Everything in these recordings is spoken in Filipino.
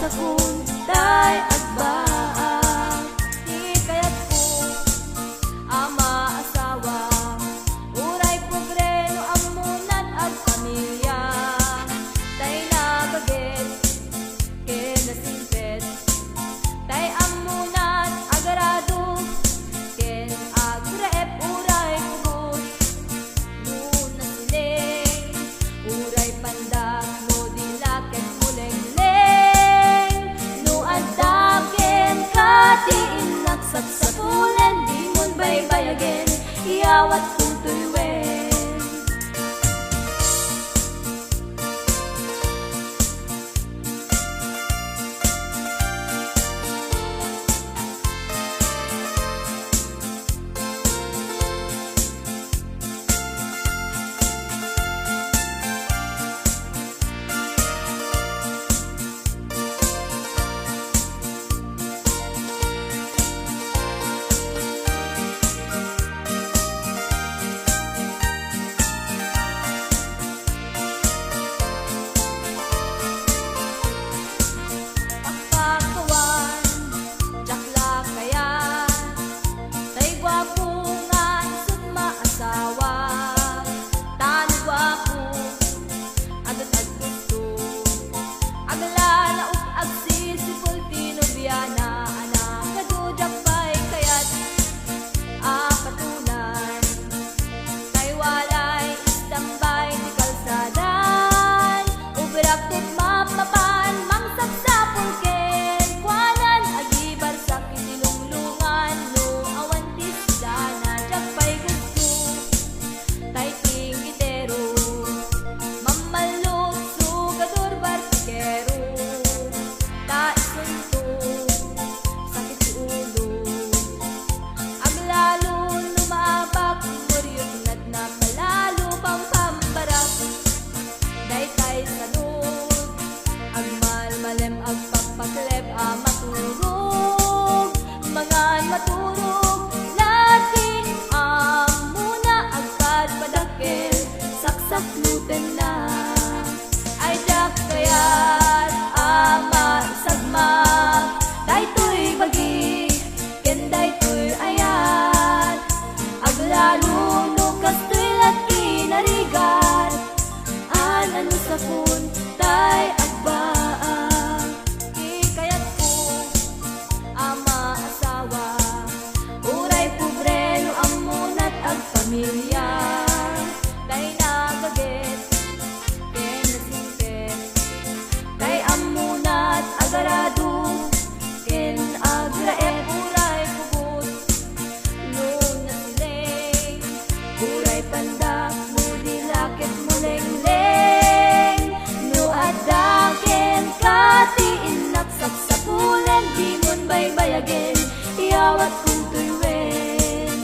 sakun day agbaang ikayat ko ama asawa uray progreno amunat ag pamilya tay nagaget ken nasimpet tay amunat agarado ken agraep uray kubot muna siling uray pandak mo dilaket muleng-leng no adaken katiin nagsapsapulen di mon baybayagen iyawat kung tuywen. Pagpakleb maturog mangan maturog lagi muna agad padakil saksak luten na ay dak kayat ama isagma daytoy bagi ken daytoy ayat aglalo no kastilat kinarigat ano sakun tay agbaan pamilya tay nagaget ken nasimpet tay amunat agarado ken agraep uray kubot no nasileng uray pandak mo dilaket muleng-leng no adaken katiin nagsapsapulen di mon baybayagen iyawat kung tuywen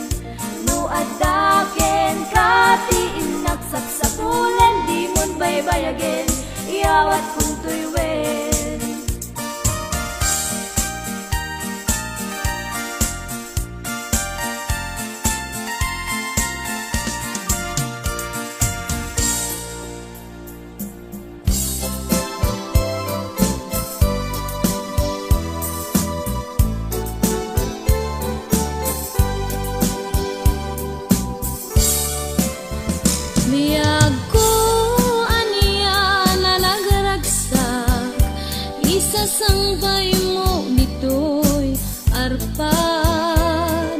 no adaken katiin nagsapsapulen di mon baybayagen iyawat kung tuywen. Biyag ko aniya na nagragsak isasangkay mo nito'y arpad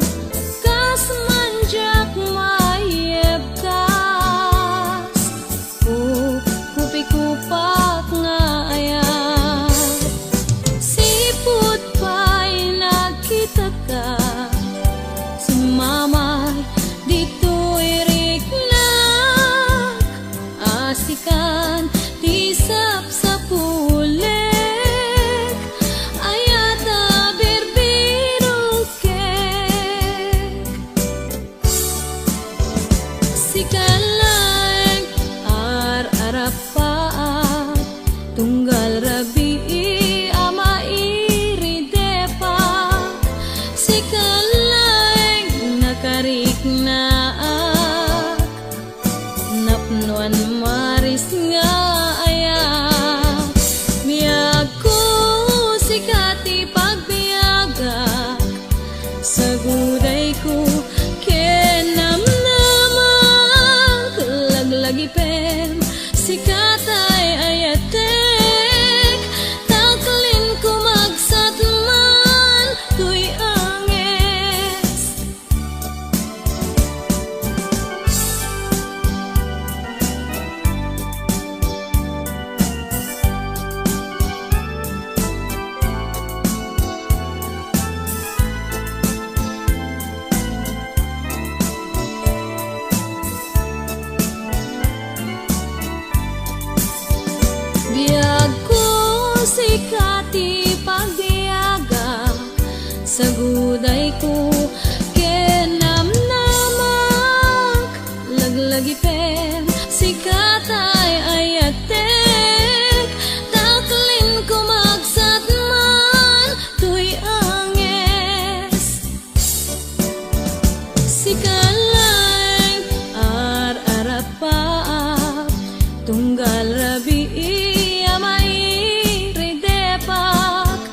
kasmanjak mayeb kas kupikupak nga ayat siput pa'y nakita ka si mamay dito'y asikan tisap sa pulek ayata berbiro kek sikalay arapaat tunggal rabi ama iri depa sikalay nakarik na napnuan maris nga ayat miyag ko Laglagipem sikat ay ayatek taklin kumagsat man tuy anges sikalay arapap tunggal rabi amai depak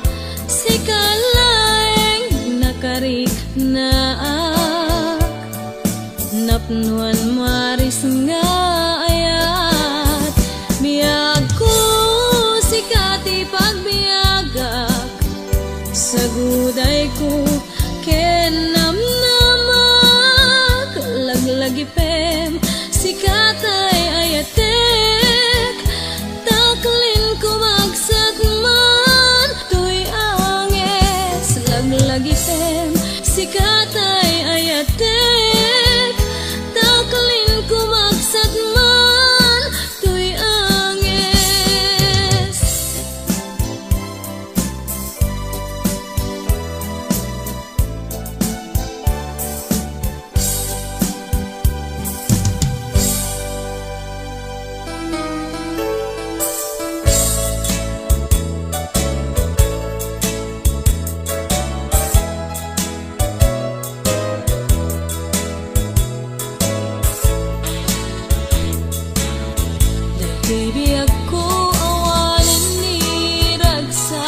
sikalay nakarik na napnuan maris nga ayat biyag ko sikati pagbiagak saguday ko kenamnamak laglagipem sikatay ayatek taklin ko magsat man tuy anges laglagipem sikatay ayatek taklin ko magsat man tuy anges Bibiyag ko awalan ni ragsa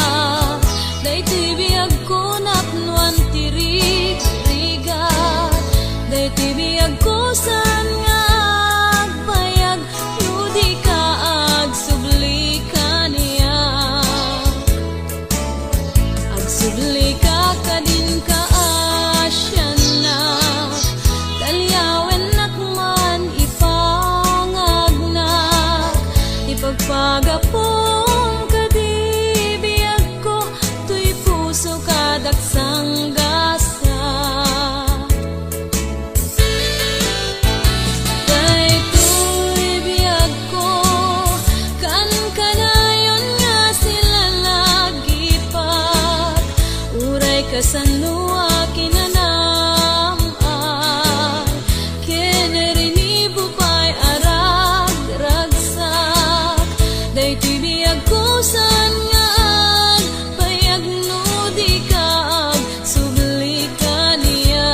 day tibiyag ko napnuan tirik rigat day tibiyag ko san nga agbayag yudi ka agsubli ka niya agsubli ka kadin ka asyan na talyawen nakman pagpagapong kadibiyag ko tuy puso kadaksang gasa day tuy biyag ko kan kanayon nga sila lagi pag uray kasanua kinanam ay kinerinibo pa'y arag ragsak day tibiyag ko san nga payag no di ka subli ka niya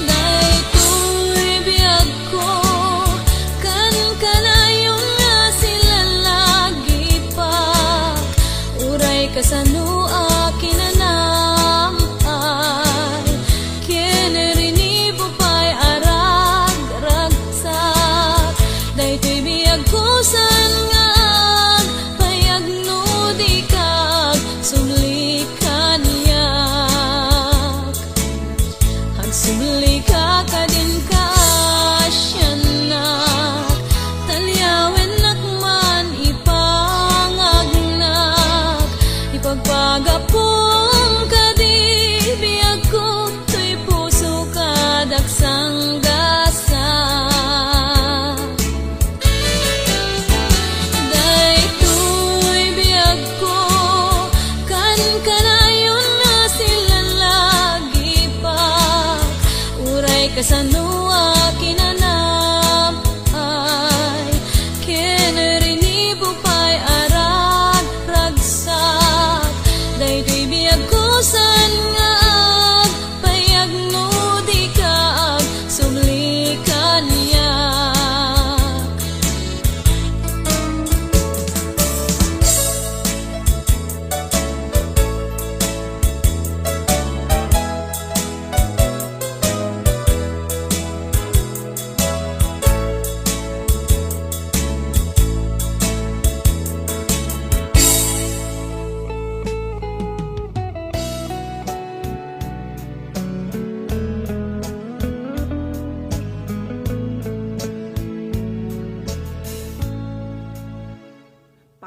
day tuy biyag ko kan kanayon nga sila lagi pag uray kasanua kinanam ay kinerinibo pa'y arag ragsak day tuy biyag ko san nga payag no di kag subli ka niyak hagsubli ka kadin ka asyanak talyawen nakman ipangagnak ipagpa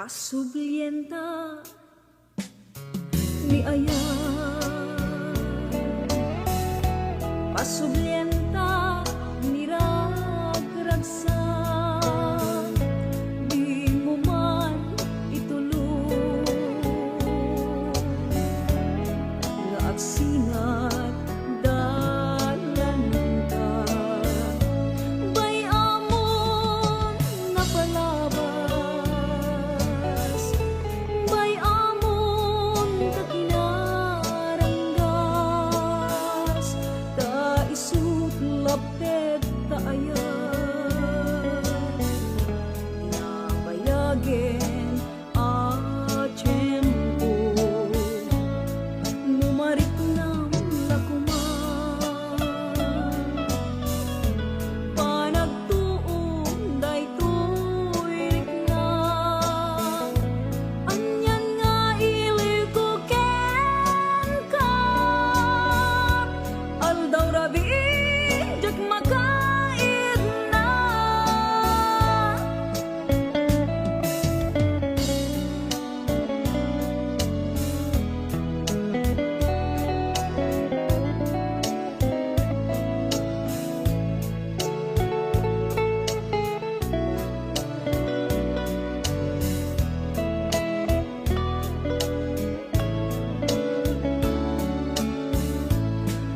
pasublienta ni aya pasublienta ni ragragsak di mo man itulong nga agsinat dalan ka bay amon napalabas bay amon kakinaranggas ta isut lapet ta ayan nabayagen a tiyempo numarik ng lakuman panagtuon daytoy na anyan nga iliko ken ka aldaw rabi jak makaid na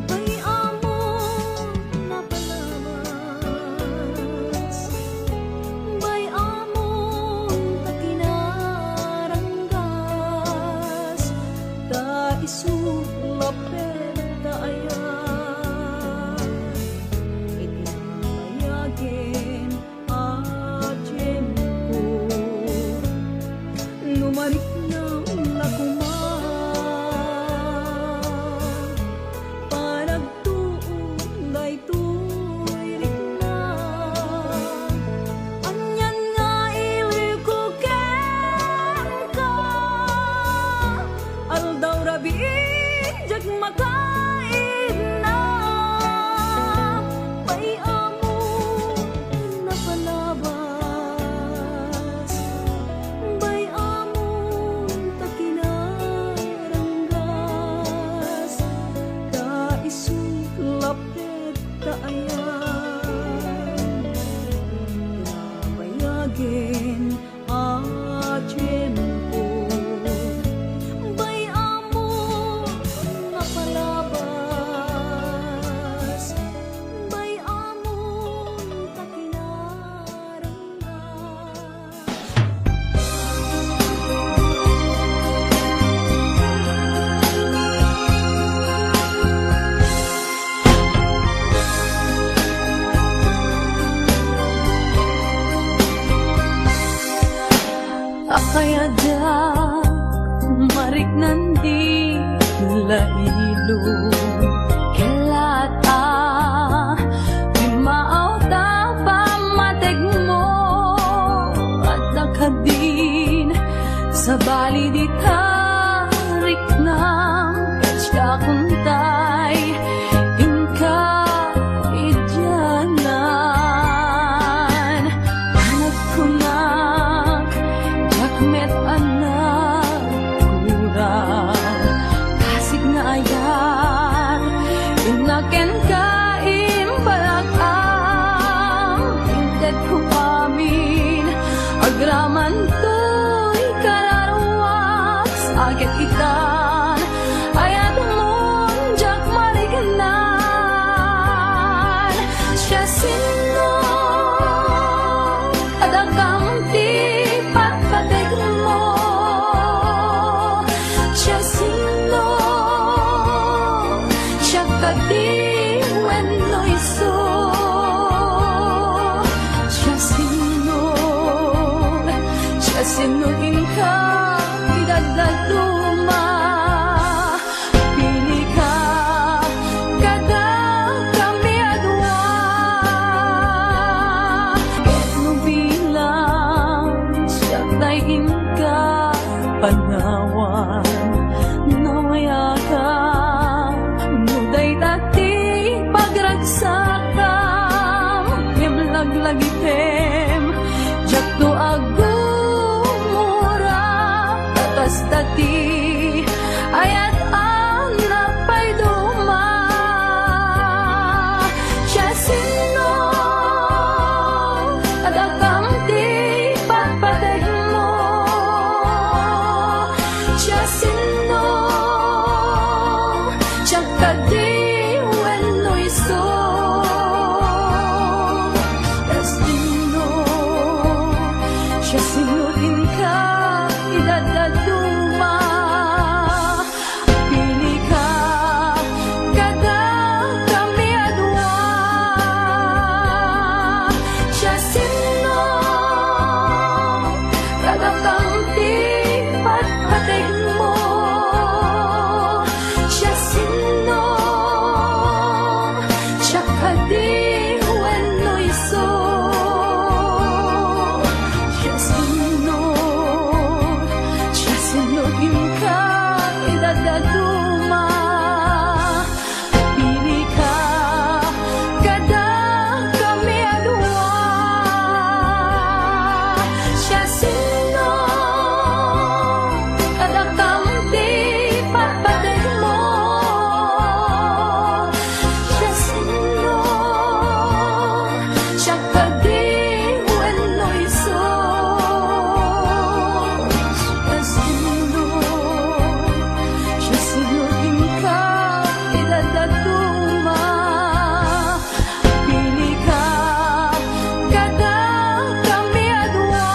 bay amon napalabas bay amon kakinaranggas ta isut lapet ta ayan itinabayagen a tiyempo numarik ng lakuman panagtuon daytoy rikna anyan nga iliko ken ka aldaw rabi jak makaid na bay amon napalabas bay amon takinaranggas ka isut lapet ta ayan nabayagen a tiyempo bay amon napalabas bay amon takinaranggas akayada marik nandi lailo kelata imaaw ta pamateg mo at nakadin sa bali di tarik ng siya kuntay inka idyanan anak ko na Jakmet anak kurang kasig na ayat inaken ka impalakam inted ko pamin agraman to'y kararuak sagit itan ayat mon jak mariganan siya sino adakam ti patpatek mo siya sino siya kadi wenno iso siya sino inka idagdagduma pili ka kada kami adwa ket no bilang siya tay inka panawan nawaya ka nuday tati pagragsakam imlaglagitem jakto agumura ti ayat ang napay duma. Siya sino at akam ti pagpatay mo. Siya sino siya kadi wenno iso. Siya sino din ka idadaduma. Pili ka kada kami adwa. Siya sino kada kamti patpatig mo. Siya sino siya kadi wenno iso. Siya sino din ka idadaduma. Pili ka kada kami adwa. Siya sino kada kamti patpatig mo. Siya sino siya kadi wenno iso. Siya sino din ka idadaduma. Pili ka kada kami adwa.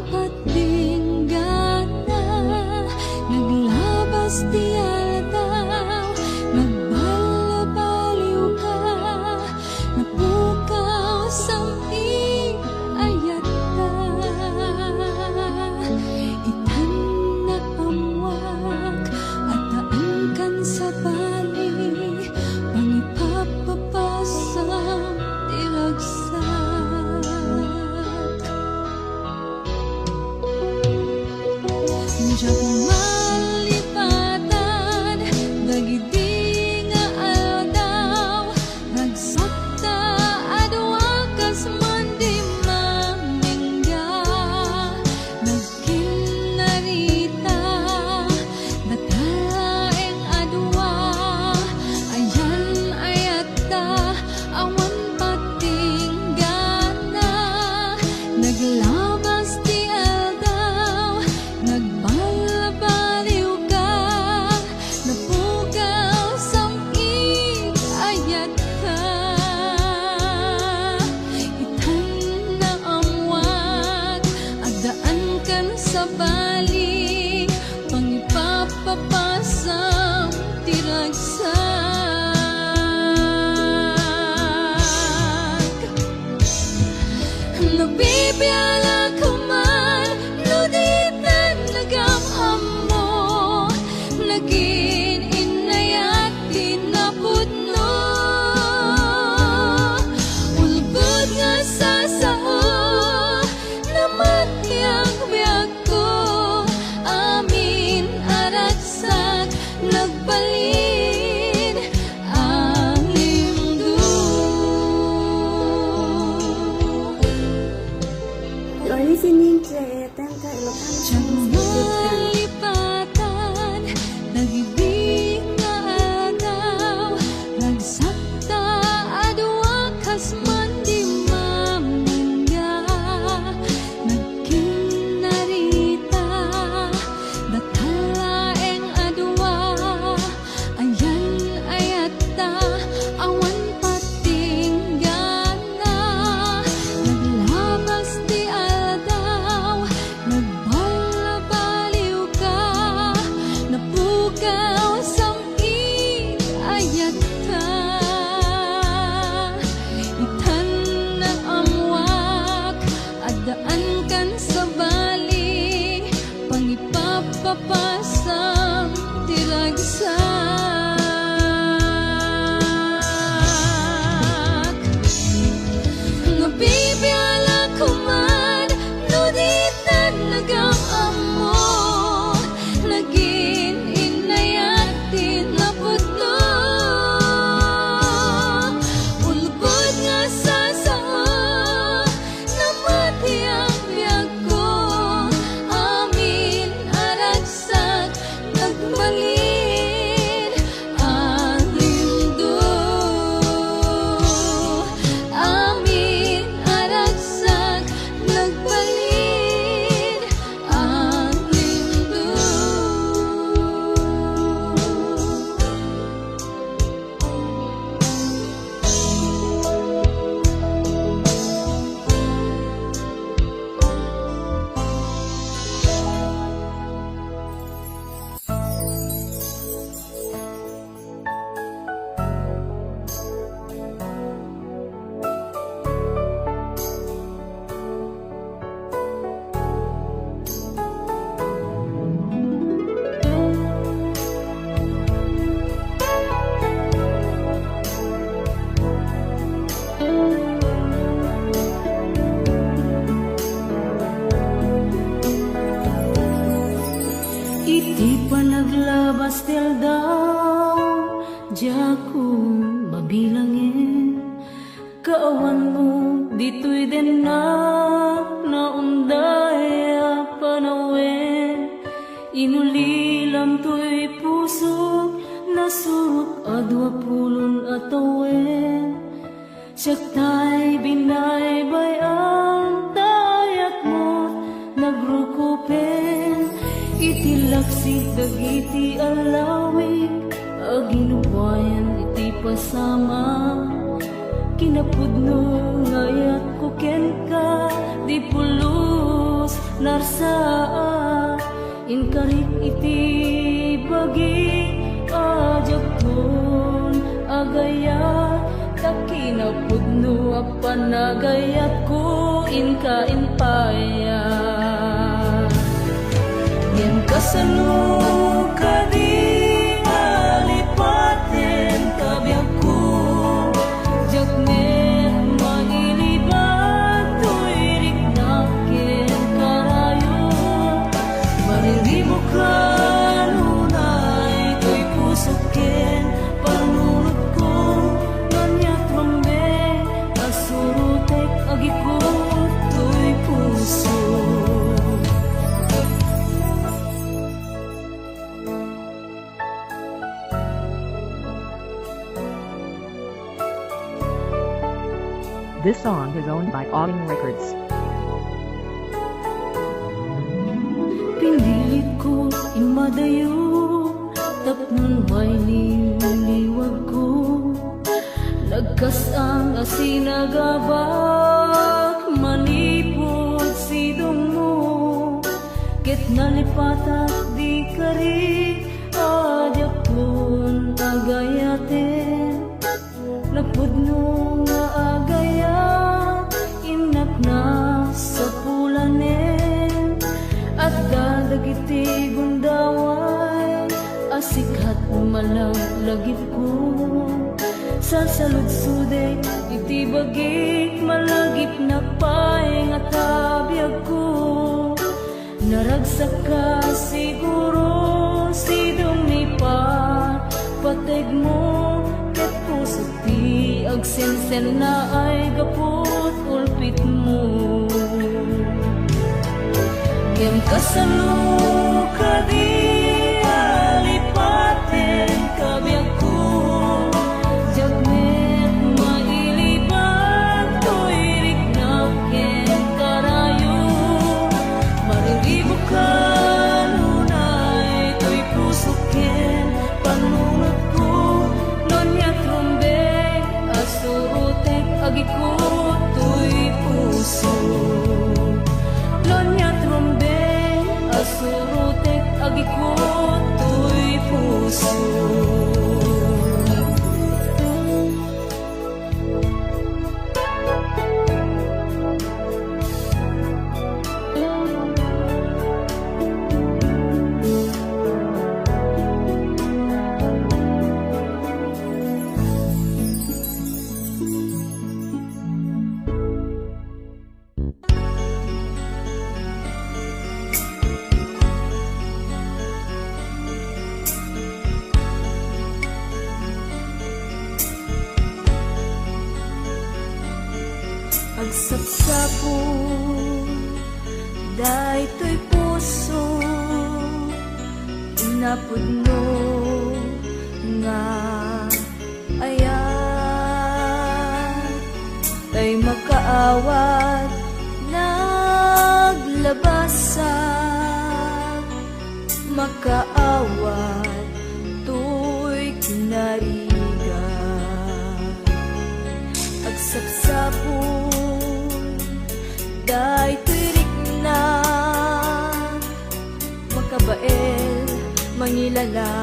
patinggana, naglabas di aldaw, nagbalabaliw ka, napukaw saming ayat ka. Itan na amwak at taangkan sa bali, pangipapapasang tiragsak. Diyak malipatan, dagiti nga aldaw, nagsakta adwakas man di mamingga, nagkinarita, natalaeng adwa, ayan ayata, awan patinggana, naglabas di aldaw, nagbalabaliw ka, napugaw saming ayat ka. Itan na amwag, agdaan kan sa bali, pangipapapasang tiragsak. Nabibiyala ka man, no di na nagamham mo, naging inayat tinapudno. Ulbod nga sa sao, namati ang biyag ko, amin aragsak, nagbalin ang lindo. You are listening to Tanka Ilocano Malipatan, nag-ibig nga adaw, nagsakta adwakas man di mamingga, nagkinarita, natalaeng adwa, ayan ayata, awan patinggana, naglabas di aldaw, nagbalabaliw ka, napukaw saming ayat ka. Itan na amwak, adaan kan sa bali, pangipapapasang tiragsak. Nabibiyala ko man, no di na nagamham mo, naging inayat tinapudno. Ulbod nga sa sao, namati ang biyag ko, amin aragsak, nagbalin ang lindo. Amin aragsak, nagbalin ang lindo. Iti pa naglabas til daw, diya ko mabilangin. Kaawan mo dito'y din na naunday panawin. Inulilam to'y puso, nasurok adwa pulon atawin. Siyak tay binay bayang tayat mo, nagrukupin. Itilaksik dagiti alawik, aginubayan iti pasama. Kinapudno ngayat ko ken ka, di pulos pulos narsaa inkarik iti bagi ajakton agaya takinapudno apanagayat ko inka inpaya yen kasano kadi alipaten kabiyak ko jaknet mailibat tuirik nakin karayo mariribo ka nunay ko'y pusoken panunod ko nganyat mambe asurutek agikot to'y puso. This song is owned by Auding Records. Pinilit ko imadayo tapnon may niliwag ko lagkas ang asinagabak manipod sidong mo ket nalipatak di kari adyak kun agayaten napudno nga agaya inak na sa pulanen at dadagiti gundaway asikat malang lagip ko sa saludsude iti bagik malagip na pay nga tabiyag ko naragsak ka siguro sidong ni pa pateg mo ket puso ti agsensen na ay gapot ulpit mo kem kasano kadi alipaten kabiyak ko jagmet mailibag tuirik naken karayo mariribo ka nunay to'y puso ken panunod ko nonyak rumbe asurutek agikot to'y puso nonyak rumbe asurutek agikot to'y puso. Agsapsapo daytoy puso inapudno nga ayan tay makaawat naglabasan makaawat to'y kinarigan agsapsapo day tuirik na makabael mangilala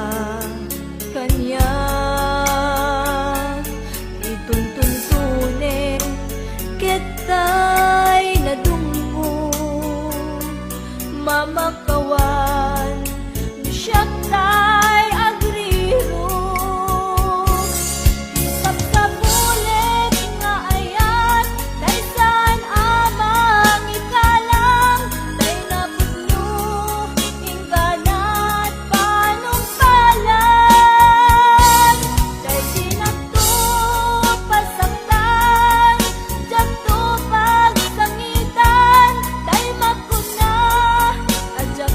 kanya ituntuntune ketay nadungo mamakawan siya tay agriro isap sa bulit nga ayan tay saan amang ikalang tay napudno ingganat panungpalan tay sinakto pasaktan jagto pagsangitan tay makuna adya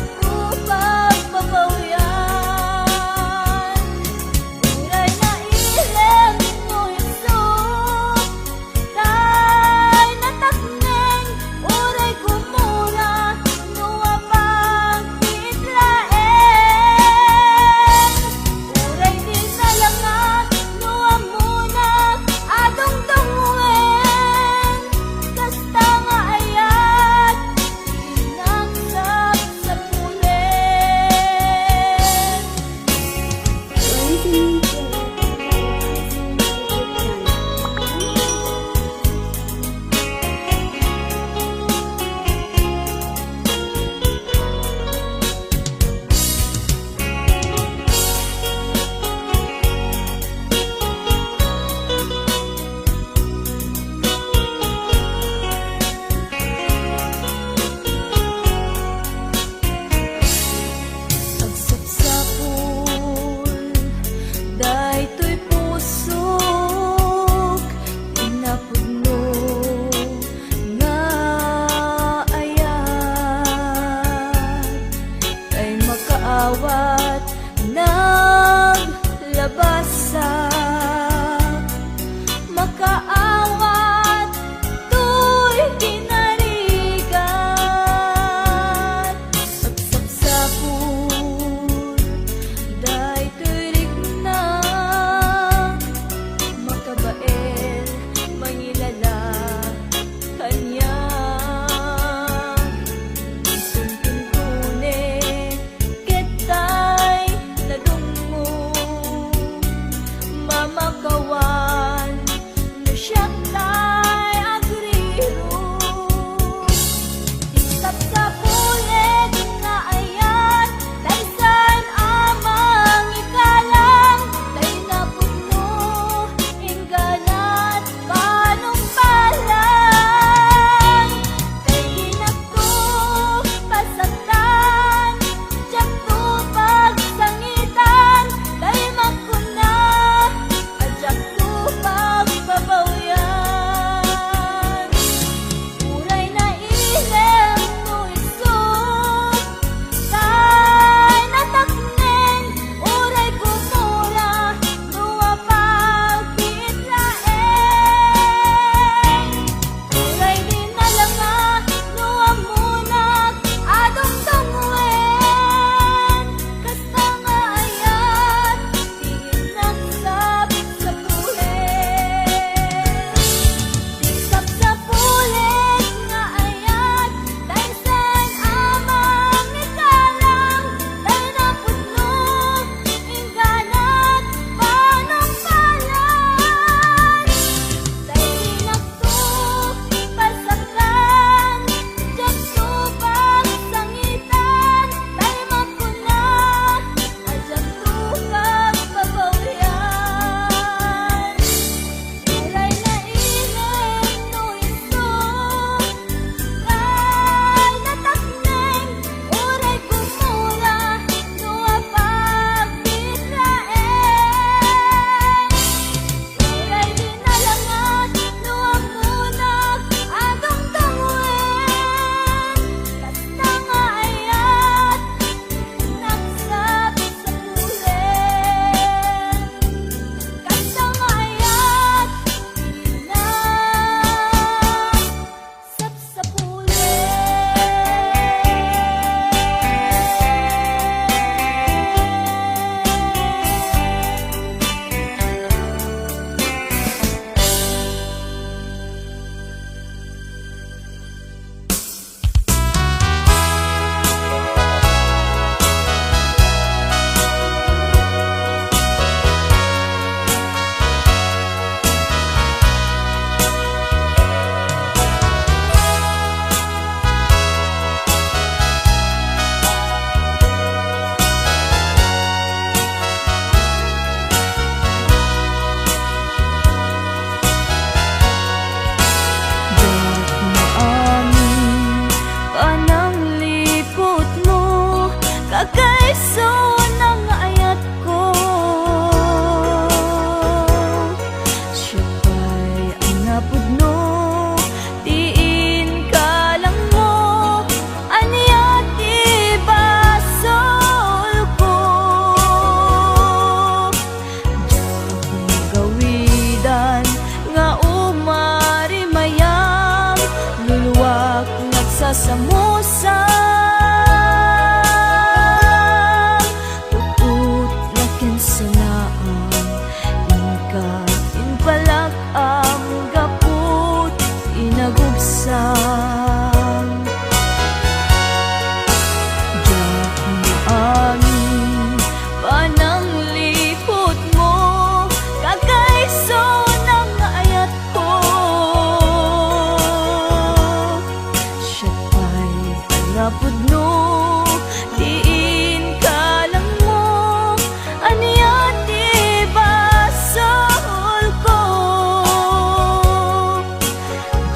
makawat naglabasa, makaawat to'y dinarigan, magsapsapon day to'y rigna, makabael mangilala kanya. Sumpintune ketay nadungmo, mamakawan no siya tay agriro. Isap sa pulit nga ayat, taysan amang ikalang, tay napuno ingganat panumpalan, tay ginagto pasaktan, tiyak to pagsangitan, tay makuna adyak to pagbabawyan. Uray na ilem no isot, tay nataknen, uray kumula nuwa pagkitlaen, uray dinalanga nuwa munag adong tangwen, kasta nga ayat tingin nagsabit sa pulit. Isap sa pulit nga ayat, taysan amang ikalang, tay napudno ingganat panumpalan, tay ginagto pasaktan, tiyak to pagsangitan, tay makuna adyak to pagbabawyan. Uray na ilem no isot, tay nataknen, uray kumula nuwa pagkitlaen, uray dinalangan nuwa munag adong tangwen, kasta nga ayat nagsabit sa pulit, kasta nga ayat nagsab sa panang lipot mo, kagayso ng ayat ko. Siya pa'y ang napudno, diin ka lang mo, aniya di basol ko. Diyak magawidan nga umari mayam, luluwak nagsasamusam, puput na kinsanaan, inka inpalak ang gaput inagubsam. Diyak maami panang lipot mo, kagayso ng ayat ko. Siya pa'y ang napudno, diin ka lang mo, aniya di basol ko.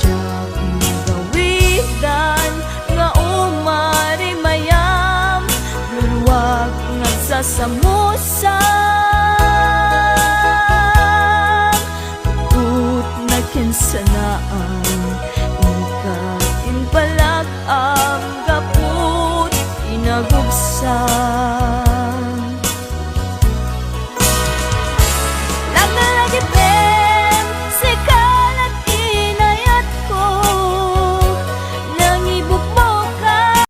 Diyak magawidan nga umari mayam, luluwag nagsasamusam, puput na kinsanaan, inka inpalak ang gaput inagubsam.